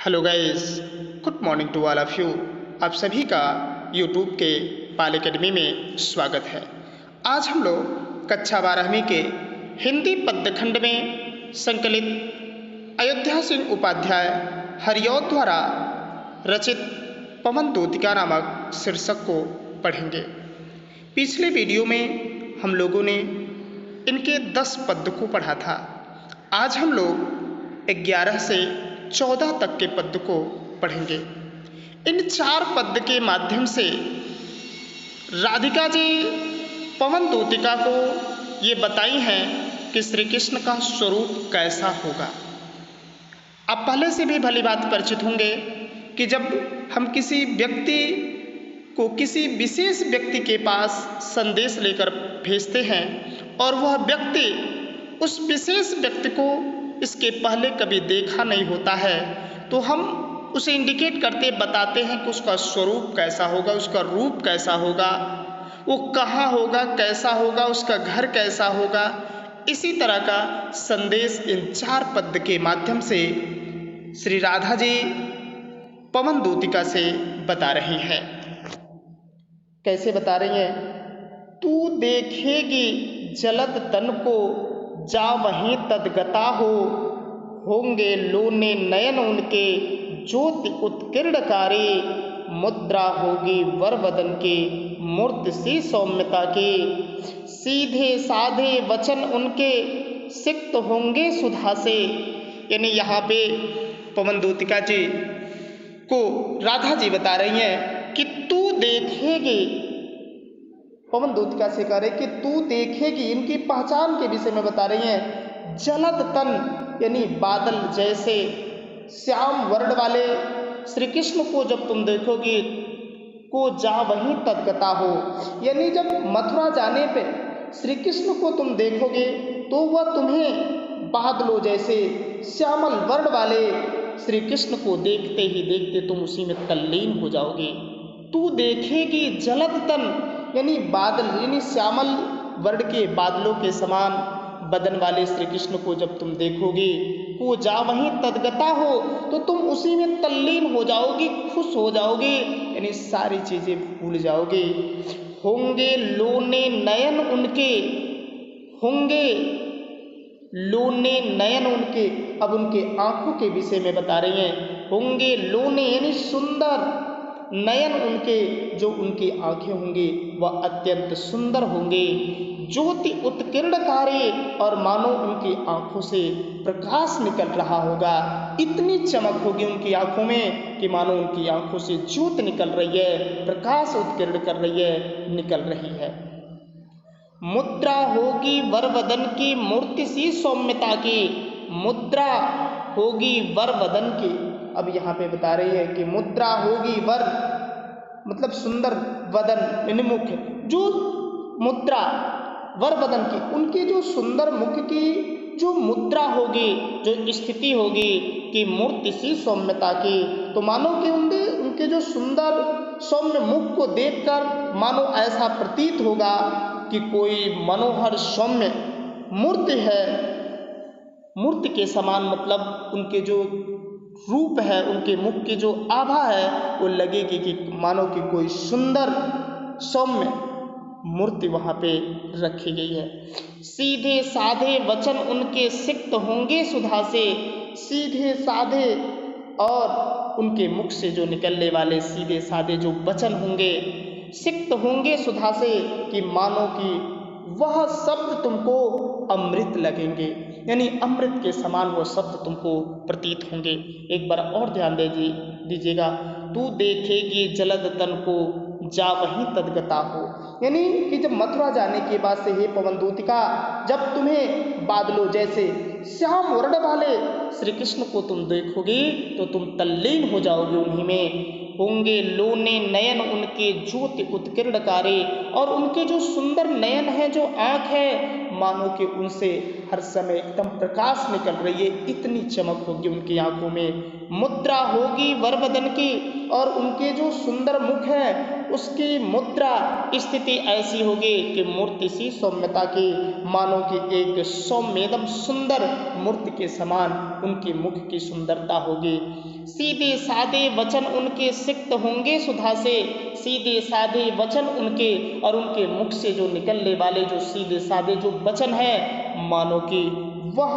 Hello guys, good morning to all of you. आप सभी का यूट्यूब के पाल एकेडमी में स्वागत है। आज हम लोग कक्षा 12वीं के हिंदी पद्य खंड में संकलित अयोध्या सिंह उपाध्याय हरिऔध द्वारा रचित पवन दूतिका नामक शीर्षक को पढ़ेंगे। पिछले वीडियो में हम लोगों ने इनके 10 पद्य को पढ़ा था। आज हम लोग 11 से 14 तक के पद्य को पढ़ेंगे। इन 4 पद्य के माध्यम से राधिका जी पवन दूतिका को ये बताई हैं कि श्री कृष्ण का स्वरूप कैसा होगा। आप पहले से भी भली बात परिचित होंगे कि जब हम किसी व्यक्ति को किसी विशेष व्यक्ति के पास संदेश लेकर भेजते हैं और वह व्यक्ति उस विशेष व्यक्ति को इसके पहले कभी देखा नहीं होता है, तो हम उसे इंडिकेट करते बताते हैं कि उसका स्वरूप कैसा होगा, उसका रूप कैसा होगा, वो कहाँ होगा, कैसा होगा, उसका घर कैसा होगा। इसी तरह का संदेश इन 4 पद्य के माध्यम से श्री राधा जी पवन दूतिका से बता रही हैं। कैसे बता रही हैं? तू देखेगी जलद तन को जा वहीं तदगता होंगे लोने नयन उनके ज्योति उत्कीर्णकारी मुद्रा होगी वर वदन के मूर्ति सी सौम्यता के सीधे साधे वचन उनके सिक्त होंगे सुधा से। यानी यहाँ पे पवन दूतिका जी को राधा जी बता रही हैं कि तू देखेगी, पवन दूतिका से कह रहे कि तू देखेगी। इनकी पहचान के विषय में बता रही हैं। जलद तन यानी बादल जैसे श्याम वर्ण वाले श्री कृष्ण को जब तुम देखोगी को जा वहीं तदगता हो, यानी जब मथुरा जाने पे श्री कृष्ण को तुम देखोगे तो वह तुम्हें बादलों जैसे श्यामल वर्ण वाले श्री कृष्ण को देखते ही देखते तुम उसी में तल्लीन हो जाओगे। तू देखेगी जलद तन यानी बादल यानी श्यामल वर्ण के बादलों के समान बदन वाले श्री कृष्ण को जब तुम देखोगे वो जा वहीं तदगता हो तो तुम उसी में तल्लीन हो जाओगी, खुश हो जाओगे, यानी सारी चीजें भूल जाओगे। होंगे लोने नयन उनके, होंगे लोने नयन उनके, अब उनके आंखों के विषय में बता रही हैं। होंगे लोने यानी सुंदर, नयन उनके जो उनकी आंखें होंगी वह अत्यंत सुंदर होंगे, ज्योति उत्कीर्णकारी और मानो उनकी आंखों से प्रकाश निकल रहा होगा। इतनी चमक होगी उनकी आंखों में कि मानो उनकी आंखों से ज्योति निकल रही है, प्रकाश उत्कीर्ण कर रही है, निकल रही है। मुद्रा होगी वर वदन की मूर्ति सी सौम्यता की, मुद्रा होगी वर वदन की। अब यहाँ पे बता रही है कि मुद्रा होगी वर मतलब सुंदर वदन यानी मुख, जो मुद्रा वर वदन की उनकी जो सुंदर मुख की जो मुद्रा होगी, जो स्थिति होगी कि मूर्ति सी सौम्यता की, तो मानो कि उनके जो सुंदर सौम्य मुख को देखकर मानो ऐसा प्रतीत होगा कि कोई मनोहर सौम्य मूर्ति है। मूर्ति के समान मतलब उनके जो रूप है, उनके मुख की जो आभा है वो लगेगी कि मानो कि कोई सुंदर सौम्य मूर्ति वहाँ पे रखी गई है। सीधे साधे वचन उनके सिक्त होंगे सुधा से, सीधे साधे और उनके मुख से जो निकलने वाले सीधे साधे जो वचन होंगे सिक्त होंगे सुधा से कि मानो कि वह शब्द तुमको अमृत लगेंगे, यानी अमृत के समान वो शब्द तुमको प्रतीत होंगे। एक बार और ध्यान दीजिएगा। तू देखेगी जलद तन को जा वहीं तदगता हो, यानी कि जब मथुरा जाने के बाद से हे पवन दूतिका जब तुम्हें बादलों जैसे श्याम वर्ण वाले श्री कृष्ण को तुम देखोगे तो तुम तल्लीन हो जाओगे उन्हीं में। होंगे लोने नयन उनके ज्योति उत्कीर्णकारी, और उनके जो सुंदर नयन है, जो आँख है, मानो कि उनसे हर समय एकदम प्रकाश निकल रही है, इतनी चमक होगी उनकी आंखों में। मुद्रा होगी वर वदन की, और उनके जो सुंदर मुख है उसकी मुद्रा स्थिति ऐसी होगी कि मूर्ति सी सौम्यता की, मानो कि एक सौम्य एकदम सुंदर मूर्ति के समान उनके मुख की सुंदरता होगी। सीधे साधे वचन उनके सिक्त होंगे सुधा से, सीधे साधे वचन उनके, और उनके मुख से जो निकलने वाले जो सीधे साधे जो वचन है, मानो कि वह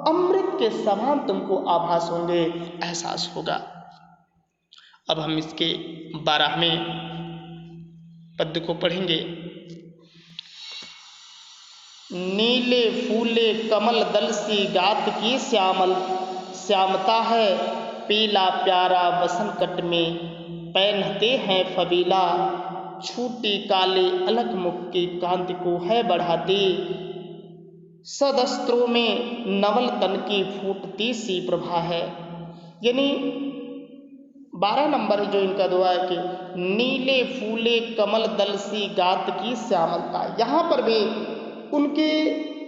अमृत के समान तुमको आभास होंगे, एहसास होगा। अब हम इसके 12वें पद्य को पढ़ेंगे। नीले फूले कमल दल सी गात की श्यामता है, पीला प्यारा वसन कट में पहनते हैं फबीला, छूटी काले अलग मुख की कांति को है बढ़ाती, सदस्त्रों में नवल तन की फूटती सी प्रभा है। यानी 12 नंबर जो इनका दुआ है कि नीले फूले कमल दल सी गात की श्यामलता, यहाँ पर भी उनके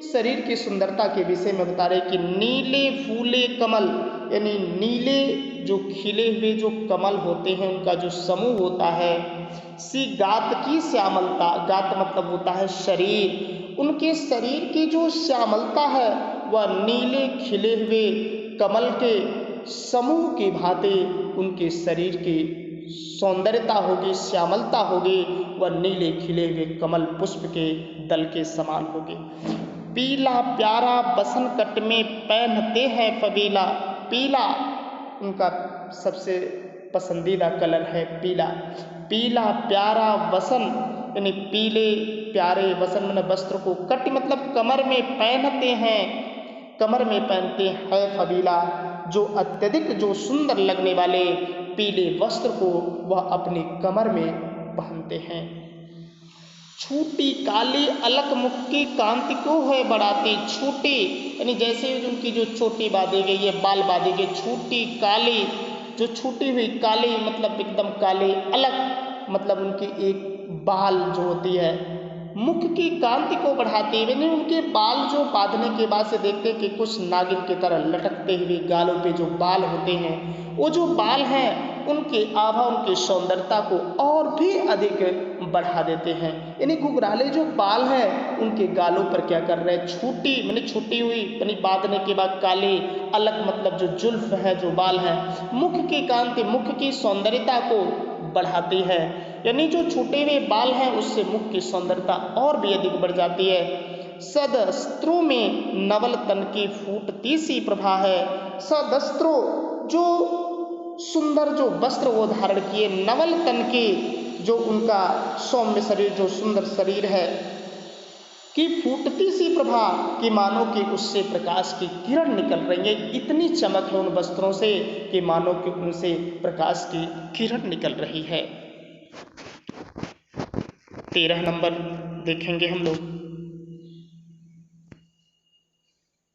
शरीर की सुंदरता के विषय में बता रहे कि नीले फूले कमल, यानी नीले जो खिले हुए जो कमल होते हैं उनका जो समूह होता है, सी गात की श्यामलता, गात मतलब होता है शरीर, उनके शरीर की जो श्यामलता है वह नीले खिले हुए कमल के समूह की भांति उनके शरीर की सौंदर्यता होगी, श्यामलता होगी, वह नीले खिले हुए कमल पुष्प के दल के समान होगी। पीला प्यारा बसन कट में पहनते हैं फबीला, पीला उनका सबसे पसंदीदा कलर है पीला। पीला प्यारा वसन यानी पीले प्यारे वसन में वस्त्र को, कट मतलब कमर में पहनते हैं, कमर में पहनते हैं फबीला, जो अत्यधिक जो सुंदर लगने वाले पीले वस्त्र को वह अपनी कमर में पहनते हैं। छूटी काली अलक मुख की कांति को है बढ़ाती, छूटी यानी जैसे उनकी जो चोटी बांधी गई है, बाल बांधे गए, छूटी काली जो छूटी हुई काली मतलब एकदम काले, अलग मतलब उनकी एक बाल जो होती है मुख की कांति को बढ़ाती है, यानी उनके बाल जो बांधने के बाद से देखते हैं कि कुछ नागिन की तरह लटकते हुए गालों पे जो बाल होते हैं, वो जो बाल हैं उनके आभा उनकी सौंदर्यता को और भी अधिक बढ़ा देते हैं। यानी घुघराले जो बाल हैं उनके गालों पर क्या कर रहे हैं, छूटी यानी छूटी हुई यानी बांधने के बाद काले, अलग मतलब जो जुल्फ है जो बाल हैं, मुख की कांति मुख की सौंदर्यता को बढ़ाती है, यानी जो छूटे हुए बाल हैं उससे मुख की सौंदर्यता और भी अधिक बढ़ जाती है। सदस्त्रों में नवल तन की फूटती सी प्रभा है, सदस्त्रों जो सुंदर जो वस्त्र वो धारण किए, नवल तन के जो उनका सौम्य शरीर जो सुंदर शरीर है कि फूटती सी प्रभा कि मानो कि उससे प्रकाश की किरण निकल रही है, इतनी चमक है उन वस्त्रों से कि मानो कि उनसे प्रकाश की किरण निकल रही है। 13 नंबर देखेंगे हम लोग।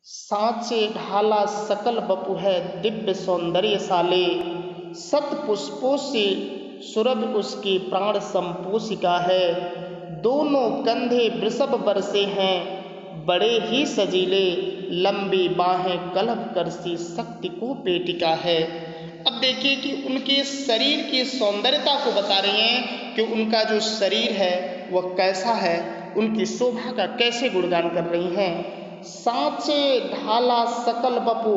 सांचे ढाला सकल बपु है दिव्य सौंदर्य साले, सत पुष्पों से सुरभ उसकी प्राण संपोषिका है, दोनों कंधे वृषभ बरसे हैं बड़े ही सजीले, लंबी बाहें कलभ करसी शक्ति को पेटिका है। अब देखिए कि उनके शरीर की सौंदर्यता को बता रही हैं कि उनका जो शरीर है वह कैसा है, उनकी शोभा का कैसे गुणगान कर रही हैं। सांचे ढाला सकल बपु,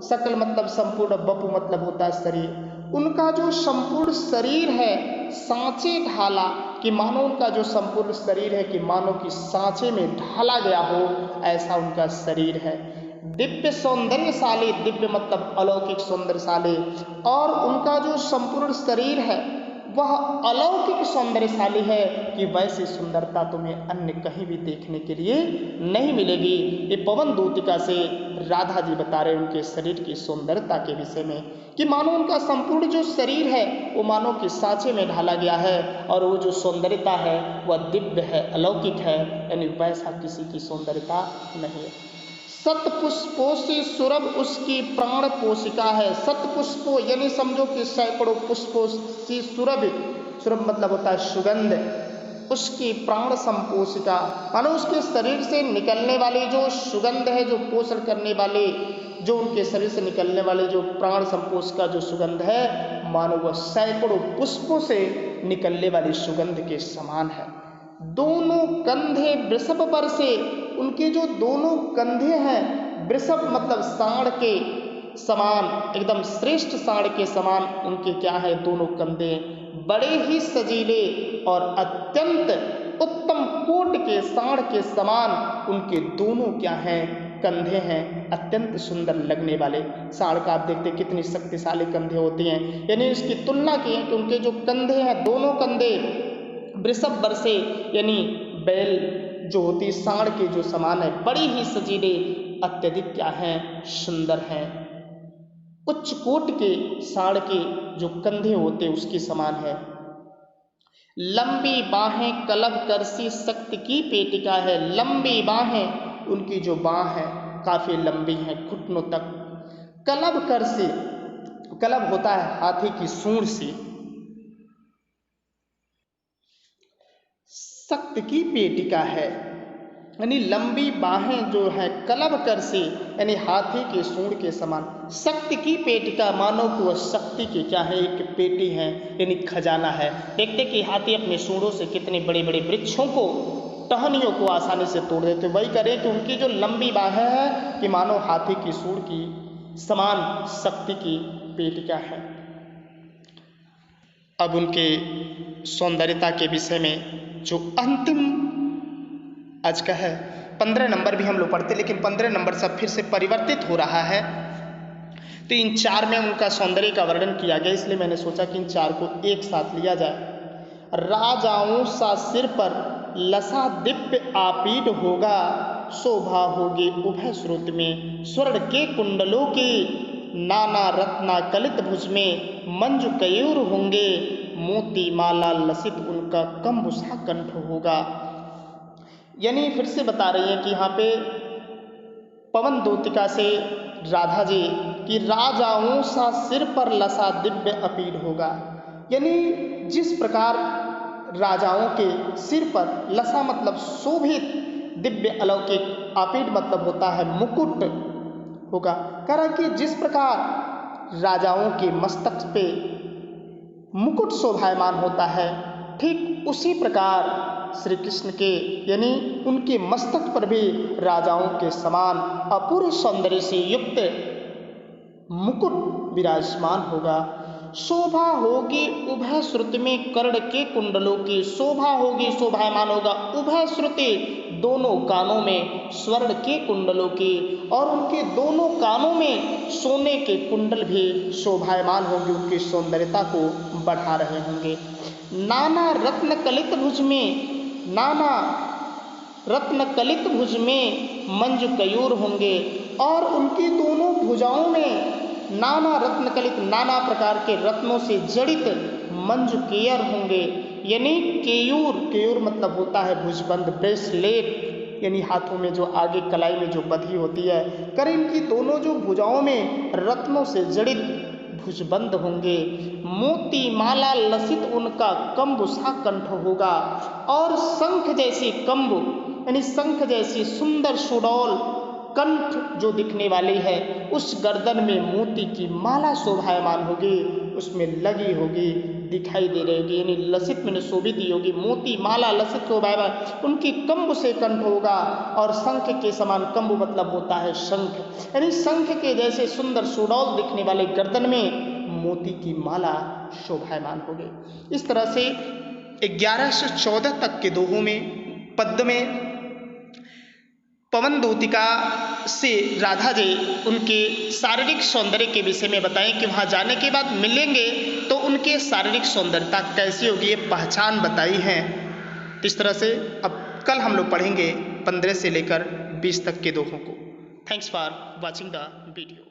सकल मतलब संपूर्ण, बपु मतलब होता है शरीर, उनका जो संपूर्ण शरीर है सांचे ढाला कि मानो उनका जो संपूर्ण शरीर है कि मानो कि सांचे में ढाला गया हो, ऐसा उनका शरीर है। दिव्य सौंदर्यशाली, दिव्य मतलब अलौकिक सौंदर्यशाली, और उनका जो संपूर्ण शरीर है वह अलौकिक सौंदर्यशाली है कि वैसी सुंदरता तुम्हें अन्य कहीं भी देखने के लिए नहीं मिलेगी। ये पवन दूतिका से राधा जी बता रहे उनके शरीर की सुंदरता के विषय में कि मानो उनका संपूर्ण जो शरीर है वो मानो कि सांचे में ढाला गया है, और वो जो सौंदर्यता है वह दिव्य है, अलौकिक है, यानी वैसा किसी की सौंदर्यता नहीं है। सतपुष्पों से सुरभ उसकी प्राण पोषिका है, सतपुष्पों यानी समझो कि सैकड़ों पुष्पों से सुरभ, सुरभ मतलब होता है सुगंध, उसकी प्राण संपोषिका मानो उसके शरीर से निकलने वाली जो सुगंध है, जो पोषण करने वाले, जो उनके शरीर से निकलने वाले जो प्राण संपोषिका जो सुगंध है, मानो वह सैकड़ों पुष्पों से निकलने वाली सुगंध के समान है। दोनों कंधे वृषभ पर से, उनके जो दोनों कंधे हैं, वृषभ मतलब सांड के समान, एकदम श्रेष्ठ सांड के समान उनके क्या है, दोनों कंधे बड़े ही सजीले और अत्यंत उत्तम कोट के सांड के समान उनके दोनों क्या हैं, कंधे हैं, अत्यंत सुंदर लगने वाले। सांड का आप देखते कितनी शक्तिशाली कंधे होती हैं, यानी इसकी तुलना की है कि उनके जो कंधे हैं, दोनों कंधे वृषभ वर से यानी बैल जो होती सांड के जो समान है, बड़ी ही सजीले, अत्यधिक क्या हैं, सुंदर हैं। उच्च कोट के सांड के जो कंधे होते उसके समान है। लंबी बाहें कलभ करसी शक्ति की पेटिका है। लंबी बाहें, उनकी जो बाह है काफी लंबी है, घुटनों तक। कलभ करसी, कलभ होता है हाथी की सूंड सी। शक्ति की पेटिका है, यानी लंबी बाहें जो है कलभ करसी, यानी हाथी के सूंड के समान। शक्ति की पेटिका, मानो कि वह शक्ति की क्या है, एक पेटी है, यानी खजाना है। देखते कि हाथी अपने सूंडों से कितने बड़े बड़े वृक्षों को, टहनियों को आसानी से तोड़ देते। वही करें कि उनकी जो लंबी बाहें हैं कि मानो हाथी की सूंड की समान शक्ति की पेटिका है। अब उनके सौंदर्यता के विषय में जो अंतिम आज का है, 15 नंबर भी हम लोग पढ़ते, लेकिन 15 नंबर सब फिर से परिवर्तित हो रहा है, तो इन 4 में उनका सौंदर्य का वर्णन किया गया, इसलिए मैंने सोचा कि इन 4 को एक साथ लिया जाए। राजाओं सा सिर पर लसा दिव्य आपीड होगा, शोभा होगी उभय श्रुत में, स्वर्ण के कुंडलों की नाना रत्ना कलित भुज में, मंजु कयूर होंगे, मोती माला लसित उनका कंबुसा कंठ होगा। यानी फिर से बता रही है कि यहाँ पे पवन दूतिका से राधा जी कि राजाओं सा सिर पर लसा दिव्य अपीड होगा, यानी जिस प्रकार राजाओं के सिर पर लसा मतलब शोभित दिव्य अलौकिक, आपीड मतलब होता है मुकुट होगा। कह रहा कि जिस प्रकार राजाओं के मस्तक पे मुकुट शोभायमान होता है, ठीक उसी प्रकार श्री कृष्ण के यानी उनके मस्तक पर भी राजाओं के समान अपूर्व सौंदर्य से युक्त मुकुट विराजमान होगा। शोभा होगी उभय श्रुति में कर्ण के कुंडलों की, शोभा होगी, शोभायमान होगा उभय श्रुति, दोनों कानों में स्वर्ण के कुंडलों की, और उनके दोनों कानों में सोने के कुंडल भी शोभायमान होंगे, उनकी सौंदर्यता को बढ़ा रहे होंगे। नाना रत्न कलित भुज में, नाना रत्न कलित भुज में मंजु कयूर होंगे, और उनकी दोनों भुजाओं में नाना रत्न कलित, नाना प्रकार के रत्नों से जड़ित मंजु केयर होंगे, यानी केयूर, केयूर मतलब होता है भुजबंद, ब्रेसलेट, यानी हाथों में जो आगे कलाई में जो बधी होती है, कर इनकी दोनों जो भुजाओं में रत्नों से जड़ित भुजबंद होंगे। मोती माला लसित उनका कंबुसा कंठ होगा, और शंख जैसी कंब यानी शंख जैसी सुंदर सुडौल कंठ जो दिखने वाली है, उस गर्दन में मोती की माला शोभायमान होगी, उसमें लगी होगी, दिखाई दे रही होगी, यानी लसित में शोभित ही होगी। मोती माला लसित शोभायमान, उनकी कंब से कंठ होगा, और शंख के समान, कंब मतलब होता है शंख, यानी शंख के जैसे सुंदर सुडौल दिखने वाले गर्दन में मोती की माला शोभायमान होगी। इस तरह से 11 से 14 तक के दोहों में पद्य में पवन दूतिका से राधा जी उनके शारीरिक सौंदर्य के विषय में बताएं कि वहाँ जाने के बाद मिलेंगे तो उनके शारीरिक सौंदर्यता कैसी होगी, ये पहचान बताई है। इस तरह से अब कल हम लोग पढ़ेंगे 15 से लेकर 20 तक के दोहों को। Thanks for watching the video.